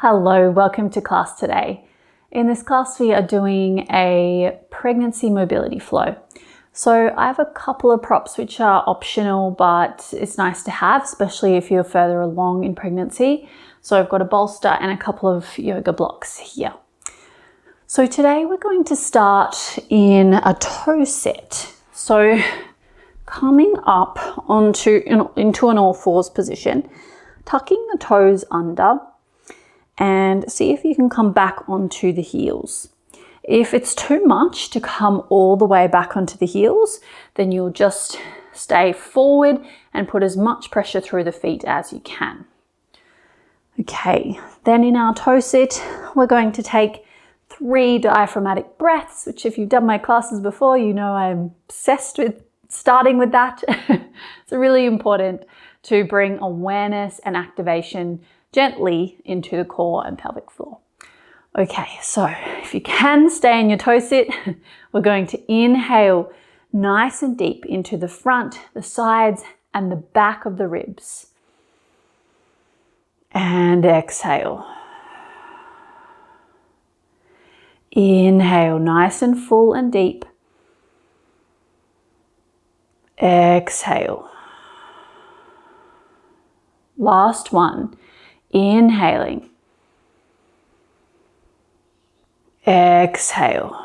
Hello, welcome to class today. In this class we are doing a pregnancy mobility flow. So I have a couple of props which are optional, but it's nice to have, especially if you're further along in pregnancy. So I've got a bolster and a couple of yoga blocks here. So today we're going to start in a toe set. So coming up into an all fours position, tucking the toes under, and see if you can come back onto the heels. If it's too much to come all the way back onto the heels, then you'll just stay forward and put as much pressure through the feet as you can. Okay, then in our toe sit, we're going to take 3 diaphragmatic breaths, which if you've done my classes before, you know I'm obsessed with starting with that. It's really important to bring awareness and activation gently into the core and pelvic floor. Okay, so if you can stay in your toe sit, we're going to inhale nice and deep into the front, the sides, and the back of the ribs. And exhale. Inhale nice and full and deep. Exhale. Last one. Inhaling. Exhale.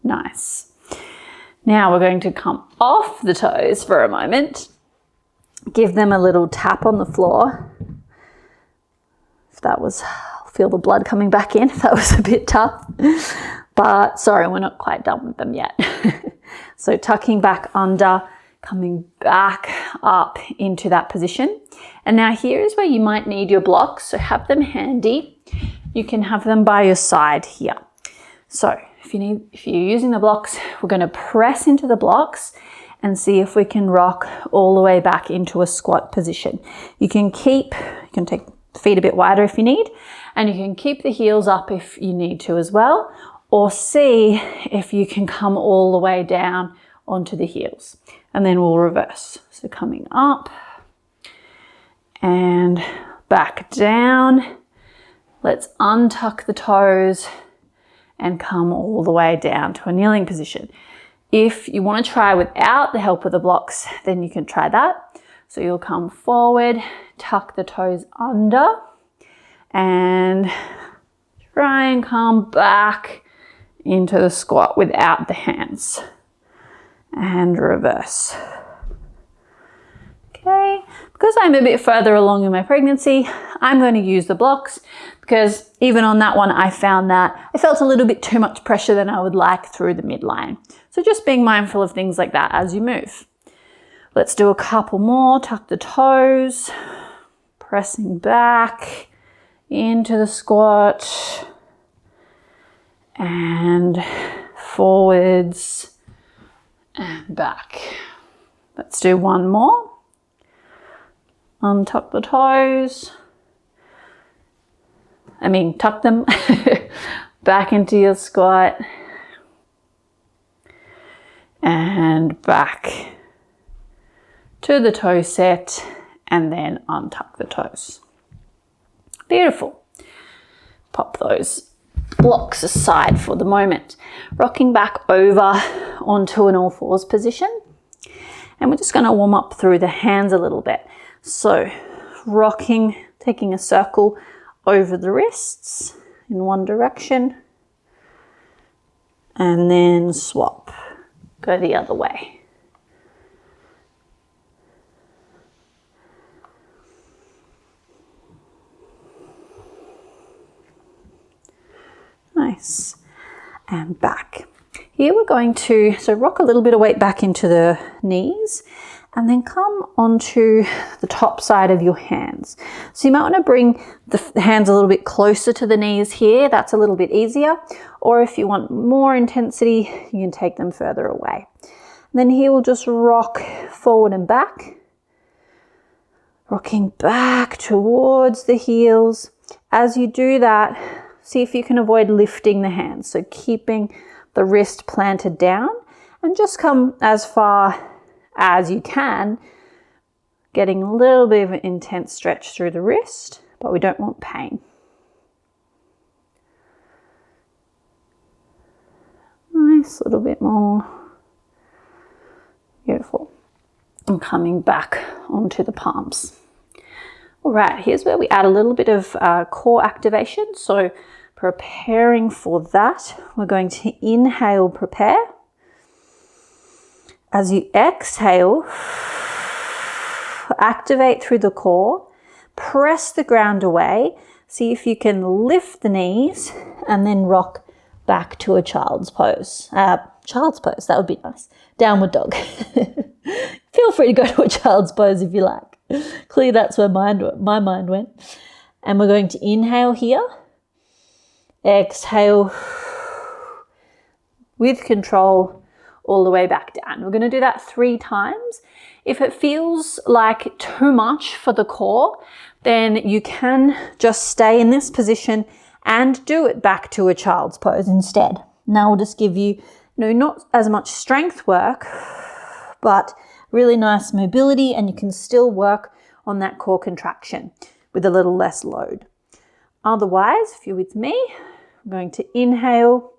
Nice. Now we're going to come off the toes for a moment. Give them a little tap on the floor. If that was, feel the blood coming back in, if that was a bit tough. But sorry, we're not quite done with them yet. So tucking back under, coming back up into that position. And now here is where you might need your blocks, so have them handy. You can have them by your side here. So if you're using the blocks, we're going to press into the blocks and see if we can rock all the way back into a squat position. You can take the feet a bit wider if you need, and you can keep the heels up if you need to as well, or see if you can come all the way down onto the heels. And then we'll reverse. So coming up and back down. Let's untuck the toes and come all the way down to a kneeling position. If you want to try without the help of the blocks, then you can try that. So you'll come forward, tuck the toes under, and try and come back into the squat without the hands. And reverse. Okay, because I'm a bit further along in my pregnancy, I'm going to use the blocks because even on that one, I found that I felt a little bit too much pressure than I would like through the midline. So just being mindful of things like that as you move. Let's do a couple more. Tuck the toes, pressing back into the squat and forwards and back. Let's do one more. Untuck the toes. Tuck them back into your squat and back to the toe set, and then untuck the toes. Beautiful. Pop those blocks aside for the moment. Rocking back over onto an all fours position. And we're just going to warm up through the hands a little bit. So rocking, taking a circle over the wrists in one direction. And then swap. Go the other way. Nice. And back. Here we're going to rock a little bit of weight back into the knees and then come onto the top side of your hands. So you might want to bring the hands a little bit closer to the knees here. That's a little bit easier. Or if you want more intensity, you can take them further away. And then here we'll just rock forward and back. Rocking back towards the heels. As you do that, see if you can avoid lifting the hands. So keeping the wrist planted down and just come as far as you can getting a little bit of an intense stretch through the wrist, but we don't want pain. Nice, little bit more. Beautiful. And coming back onto the palms. All right, here's where we add a little bit of core activation. So preparing for that, we're going to inhale, prepare. As you exhale, activate through the core, press the ground away. See if you can lift the knees and then rock back to a child's pose. Child's pose, that would be nice. Downward dog. Feel free to go to a child's pose if you like. Clearly that's where my mind went. And we're going to inhale here. Exhale with control all the way back down. We're going to do that 3 times. If it feels like too much for the core, then you can just stay in this position and do it back to a child's pose instead. Now we'll just give you, not as much strength work, but really nice mobility, and you can still work on that core contraction with a little less load. Otherwise, if you're with me, I'm going to inhale,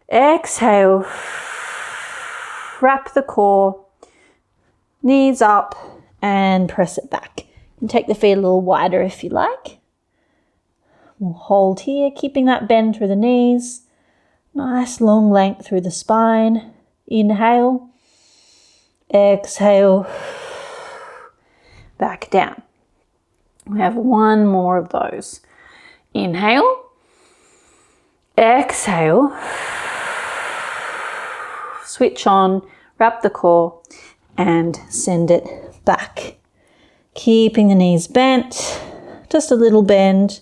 exhale, wrap the core, knees up, and press it back. You can take the feet a little wider if you like. We'll hold here, keeping that bend through the knees. Nice long length through the spine. Inhale, exhale, back down. We have 1 more of those. Inhale, exhale, switch on, wrap the core, and send it back. Keeping the knees bent, just a little bend.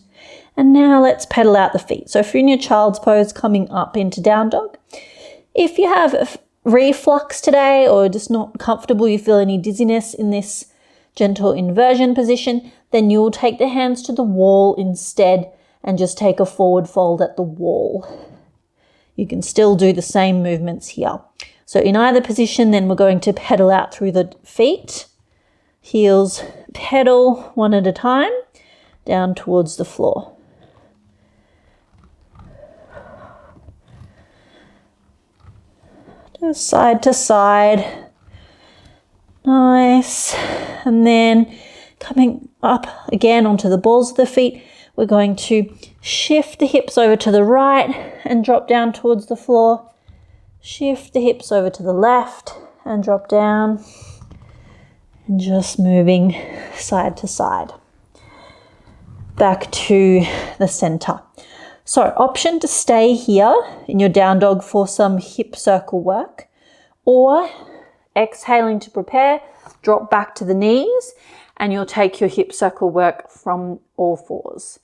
And now let's pedal out the feet. So if you're in your child's pose, coming up into down dog. If you have reflux today or just not comfortable, you feel any dizziness in this gentle inversion position, then you'll take the hands to the wall instead and just take a forward fold at the wall. You can still do the same movements here. So in either position, then we're going to pedal out through the feet. Heels pedal one at a time down towards the floor. Just side to side. Nice. And then coming up again onto the balls of the feet, we're going to shift the hips over to the right and drop down towards the floor. Shift the hips over to the left and drop down. And just moving side to side. Back to the center. So option to stay here in your down dog for some hip circle work, or exhaling to prepare, drop back to the knees, and you'll take your hip circle work from all 4s.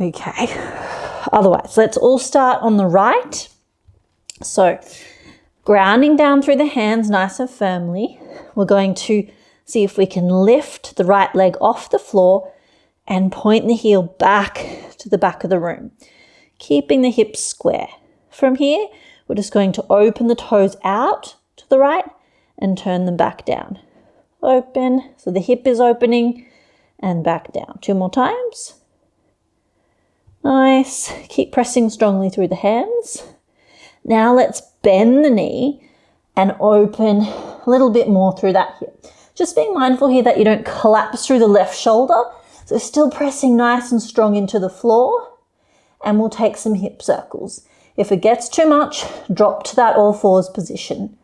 Okay, otherwise, let's all start on the right. So grounding down through the hands nice and firmly, we're going to see if we can lift the right leg off the floor and point the heel back to the back of the room, keeping the hips square. From here, we're just going to open the toes out to the right and turn them back down. Open, so the hip is opening, and back down. 2 more times. Nice. Keep pressing strongly through the hands. Now let's bend the knee and open a little bit more through that hip. Just being mindful here that you don't collapse through the left shoulder. So still pressing nice and strong into the floor, and we'll take some hip circles. If it gets too much, drop to that all 4s position.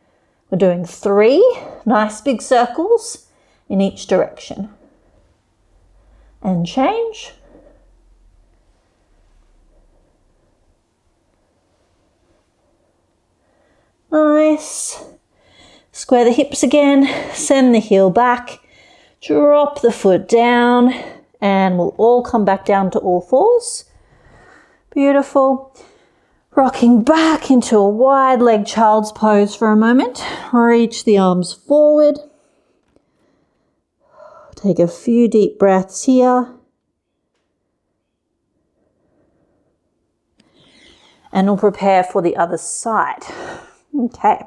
We're doing 3 nice big circles in each direction. And change. Nice. Square the hips again, send the heel back, drop the foot down, and we'll all come back down to all 4s. Beautiful. Rocking back into a wide leg child's pose for a moment. Reach the arms forward. Take a few deep breaths here. And we'll prepare for the other side. Okay.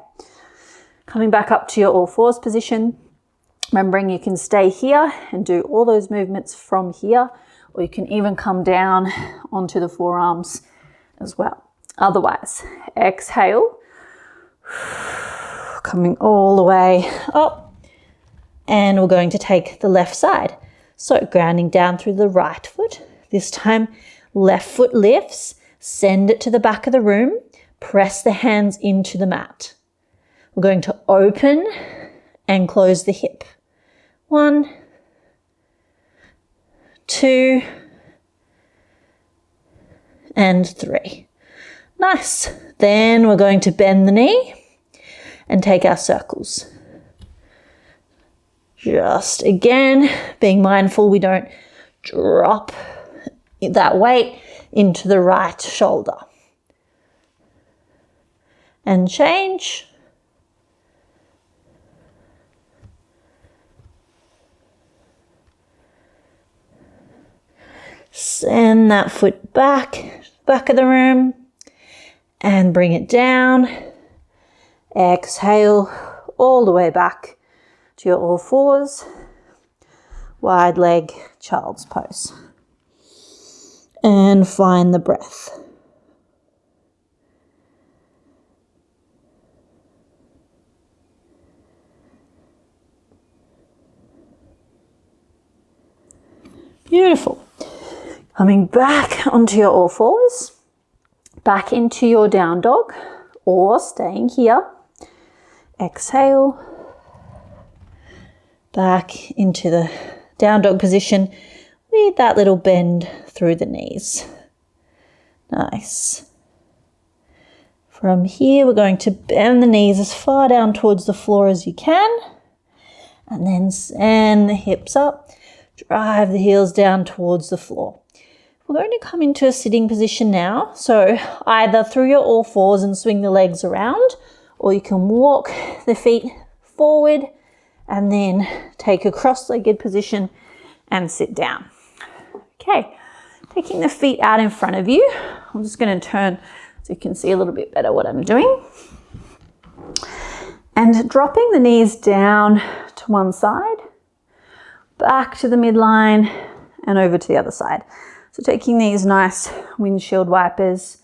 Coming back up to your all 4s position. Remembering you can stay here and do all those movements from here, or you can even come down onto the forearms as well. Otherwise, exhale, coming all the way up, and we're going to take the left side. So grounding down through the right foot. This time, left foot lifts, send it to the back of the room, press the hands into the mat. We're going to open and close the hip. 1, 2, and 3. Nice. Then we're going to bend the knee and take our circles. Just again, being mindful we don't drop that weight into the right shoulder. And change. Send that foot back of the room and bring it down. Exhale all the way back to your all fours. Wide leg child's pose. And find the breath. Beautiful. Coming back onto your all fours, back into your down dog, or staying here. Exhale, back into the down dog position with that little bend through the knees. Nice. From here, we're going to bend the knees as far down towards the floor as you can, and then send the hips up, drive the heels down towards the floor. We're going to come into a sitting position now. So either through your all fours and swing the legs around, or you can walk the feet forward and then take a cross-legged position and sit down. Okay, taking the feet out in front of you. I'm just going to turn so you can see a little bit better what I'm doing. And dropping the knees down to one side, back to the midline, and over to the other side. So taking these nice windshield wipers,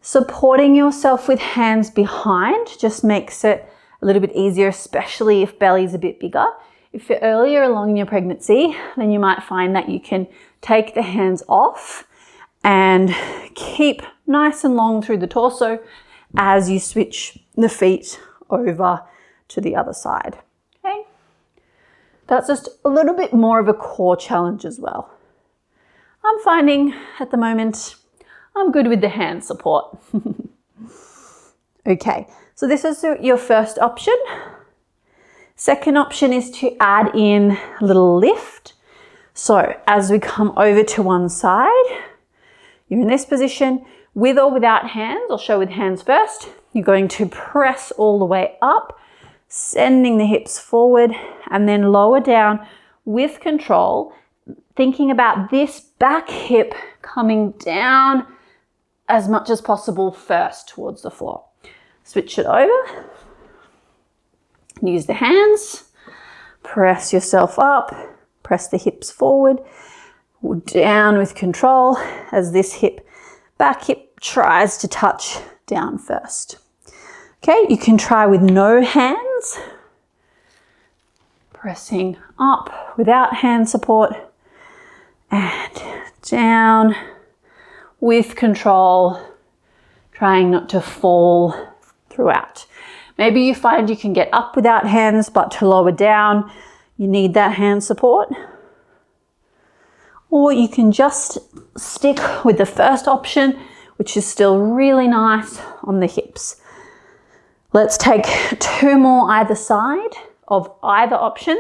supporting yourself with hands behind just makes it a little bit easier, especially if belly's a bit bigger. If you're earlier along in your pregnancy, then you might find that you can take the hands off and keep nice and long through the torso as you switch the feet over to the other side. Okay, that's just a little bit more of a core challenge as well. I'm finding at the moment I'm good with the hand support. Okay, so this is your first option. Second option is to add in a little lift. So as we come over to one side, you're in this position with or without hands. I'll show with hands first. You're going to press all the way up, sending the hips forward, and then lower down with control, thinking about this back hip coming down as much as possible first towards the floor. Switch it over. Use the hands. Press yourself up. Press the hips forward. Down with control as this back hip tries to touch down first. Okay, you can try with no hands. Pressing up without hand support. And down with control, trying not to fall throughout. Maybe you find you can get up without hands, but to lower down, you need that hand support. Or you can just stick with the first option, which is still really nice on the hips. Let's take 2 more either side of either option.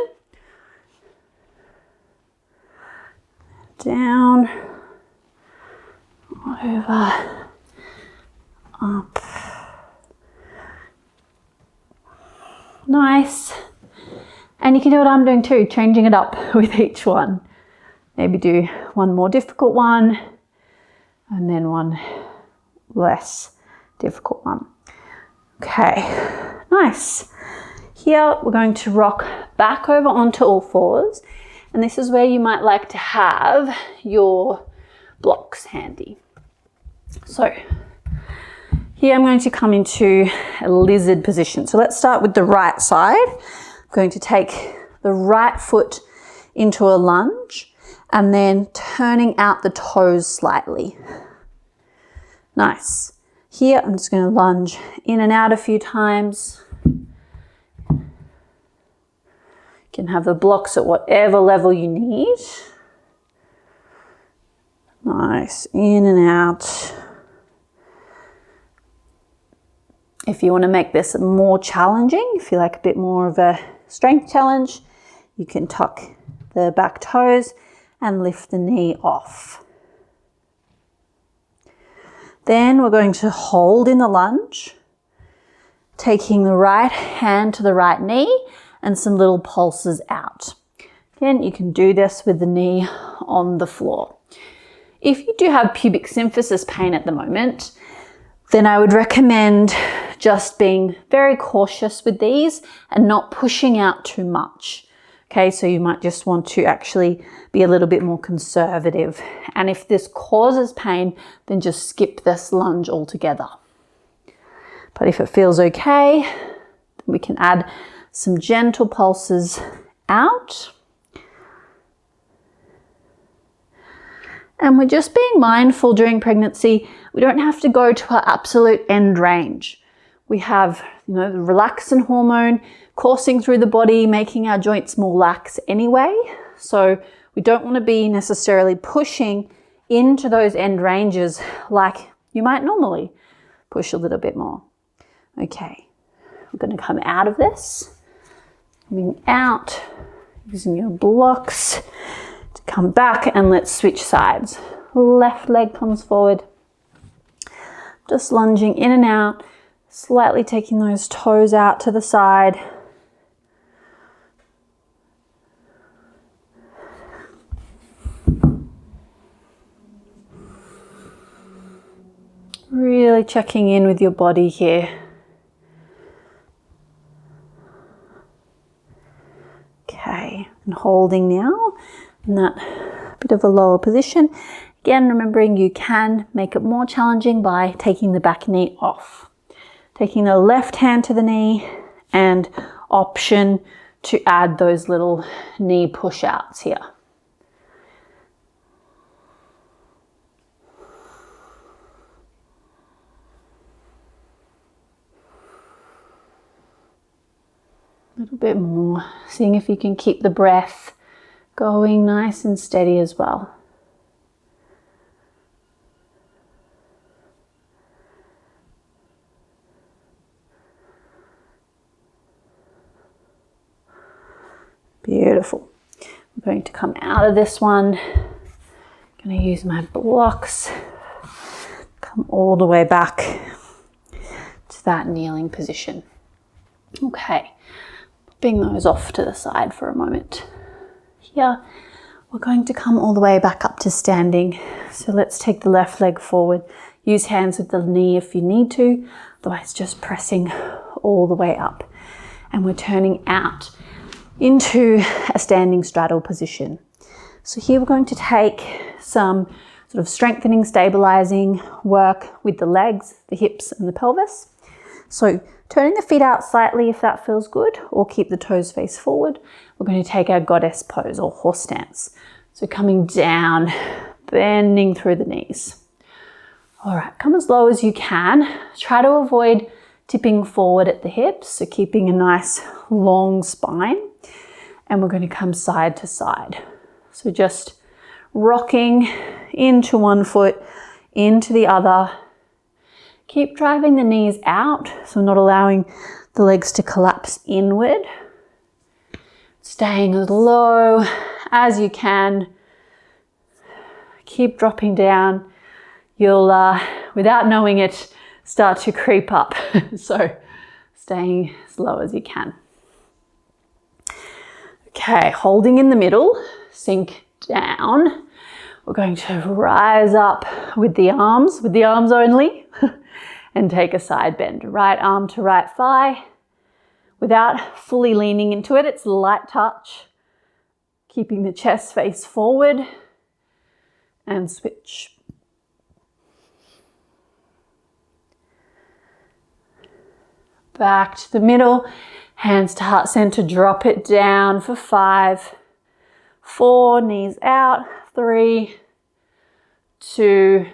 Down, over, up. Nice. And you can do what I'm doing too, changing it up with each one. Maybe do one more difficult one and then one less difficult one. Okay, nice. Here we're going to rock back over onto all fours, and this is where you might like to have your blocks handy. So here I'm going to come into a lizard position. So let's start with the right side. I'm going to take the right foot into a lunge and then turning out the toes slightly. Nice. Here I'm just going to lunge in and out a few times. You can have the blocks at whatever level you need. Nice. In and out. If you want to make this more challenging, if you like a bit more of a strength challenge, you can tuck the back toes and lift the knee off. Then we're going to hold in the lunge, taking the right hand to the right knee and some little pulses out. Again, you can do this with the knee on the floor. If you do have pubic symphysis pain at the moment, then I would recommend just being very cautious with these and not pushing out too much. Okay, so you might just want to actually be a little bit more conservative. And if this causes pain, then just skip this lunge altogether. But if it feels okay, we can add some gentle pulses out. And we're just being mindful during pregnancy. We don't have to go to our absolute end range. We have, the relaxin hormone coursing through the body, making our joints more lax anyway. So we don't want to be necessarily pushing into those end ranges like you might normally push a little bit more. Okay, we're going to come out of this, coming out, using your blocks to come back, and let's switch sides. Left leg comes forward, just lunging in and out, slightly taking those toes out to the side. Really checking in with your body here. Okay, and holding now in that bit of a lower position. Again, remembering you can make it more challenging by taking the back knee off. Taking the left hand to the knee and option to add those little knee push outs here. A little bit more, seeing if you can keep the breath going nice and steady as well. Beautiful. I'm going to come out of this one. I'm going to use my blocks, come all the way back to that kneeling position. Okay. Popping those off to the side for a moment. Here, we're going to come all the way back up to standing. So let's take the left leg forward. Use hands with the knee if you need to, otherwise just pressing all the way up. And we're turning out into a standing straddle position. So here we're going to take some sort of strengthening, stabilizing work with the legs, the hips and the pelvis. So turning the feet out slightly if that feels good, or keep the toes face forward. We're going to take our goddess pose or horse stance. So coming down, bending through the knees. All right, come as low as you can. Try to avoid tipping forward at the hips, so keeping a nice long spine. And we're going to come side to side. So just rocking into one foot, into the other. Keep driving the knees out, so not allowing the legs to collapse inward. Staying as low as you can. Keep dropping down. You'll, without knowing it, start to creep up. So staying as low as you can. Okay, holding in the middle, sink down. We're going to rise up with the arms only, and take a side bend. Right arm to right thigh, without fully leaning into it. It's light touch, keeping the chest face forward, and switch. Back to the middle, hands to heart center, drop it down for 5, 4, knees out, 3, 2,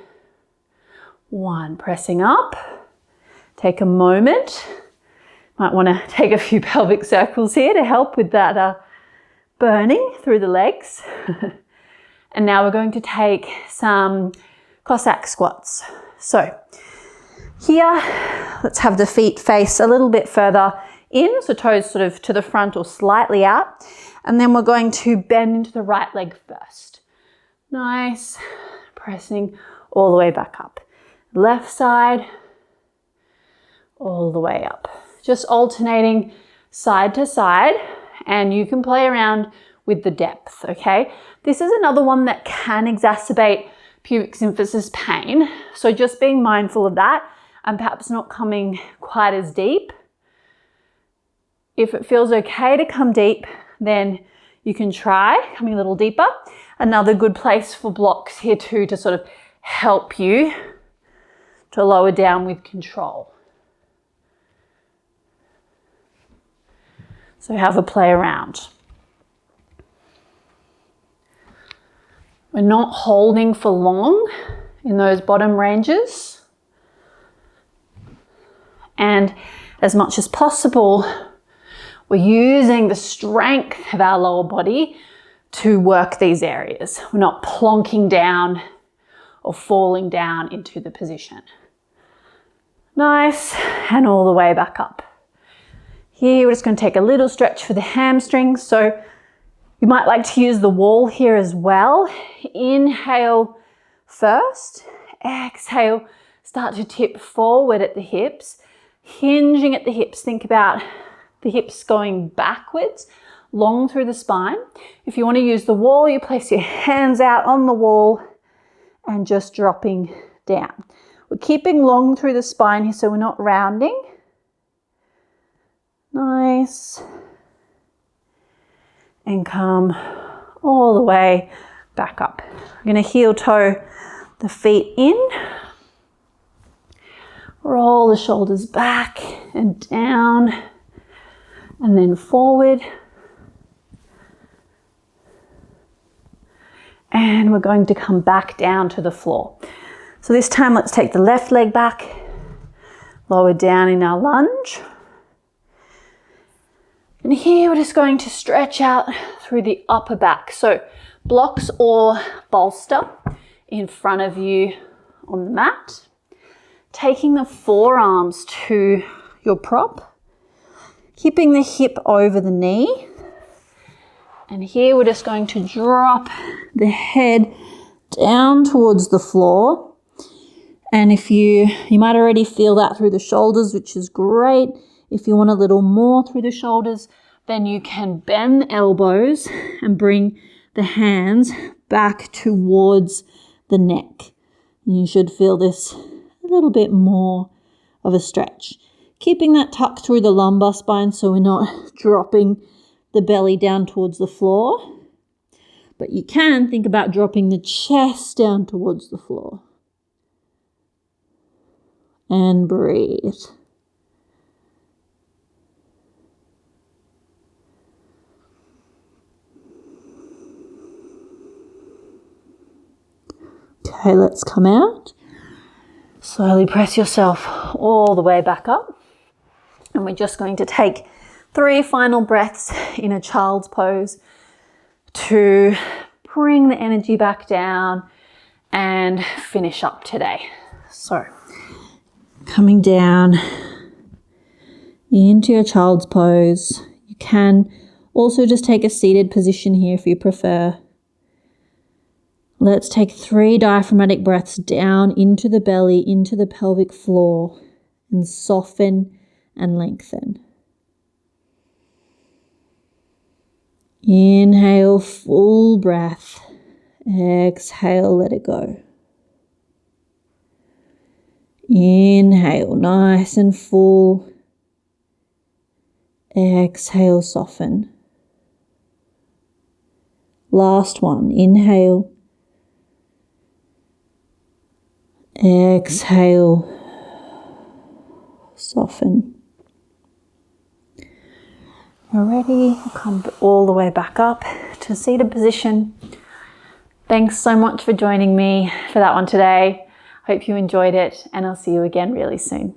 1. Pressing up. Take a moment. Might want to take a few pelvic circles here to help with that burning through the legs. And now we're going to take some Cossack squats. So here, let's have the feet face a little bit further in, so toes sort of to the front or slightly out. And then we're going to bend into the right leg first. Nice. Pressing all the way back up. Left side, all the way up. Just alternating side to side, and you can play around with the depth, okay? This is another one that can exacerbate pubic symphysis pain, so just being mindful of that and perhaps not coming quite as deep. If it feels okay to come deep, then you can try coming a little deeper. Another good place for blocks here too to sort of help you to lower down with control. So have a play around. We're not holding for long in those bottom ranges. And as much as possible, we're using the strength of our lower body to work these areas. We're not plonking down or falling down into the position. Nice, and all the way back up. Here, we're just going to take a little stretch for the hamstrings. So you might like to use the wall here as well. Inhale first, exhale, start to tip forward at the hips. Hinging at the hips, think about the hips going backwards, long through the spine. If you want to use the wall, you place your hands out on the wall and just dropping down. We're keeping long through the spine here, so we're not rounding. Nice. And come all the way back up. I'm going to heel toe the feet in. Roll the shoulders back and down and then forward. And we're going to come back down to the floor. So this time let's take the left leg back, lower down in our lunge. And here we're just going to stretch out through the upper back. So blocks or bolster in front of you on the mat. Taking the forearms to your prop, keeping the hip over the knee. And here we're just going to drop the head down towards the floor. And if you might already feel that through the shoulders, which is great. If you want a little more through the shoulders, then you can bend the elbows and bring the hands back towards the neck. And you should feel this a little bit more of a stretch. Keeping that tuck through the lumbar spine so we're not dropping the belly down towards the floor. But you can think about dropping the chest down towards the floor. And breathe. Okay, let's come out. Slowly press yourself all the way back up. And we're just going to take 3 final breaths in a child's pose to bring the energy back down and finish up today. So, coming down into your child's pose. You can also just take a seated position here if you prefer. Let's take 3 diaphragmatic breaths down into the belly, into the pelvic floor, and soften and lengthen. Inhale, full breath. Exhale, let it go. Inhale, nice and full. Exhale, soften. Last one, inhale. Exhale, soften. We're ready. Come all the way back up to seated position. Thanks so much for joining me for that one today. Hope you enjoyed it, and I'll see you again really soon.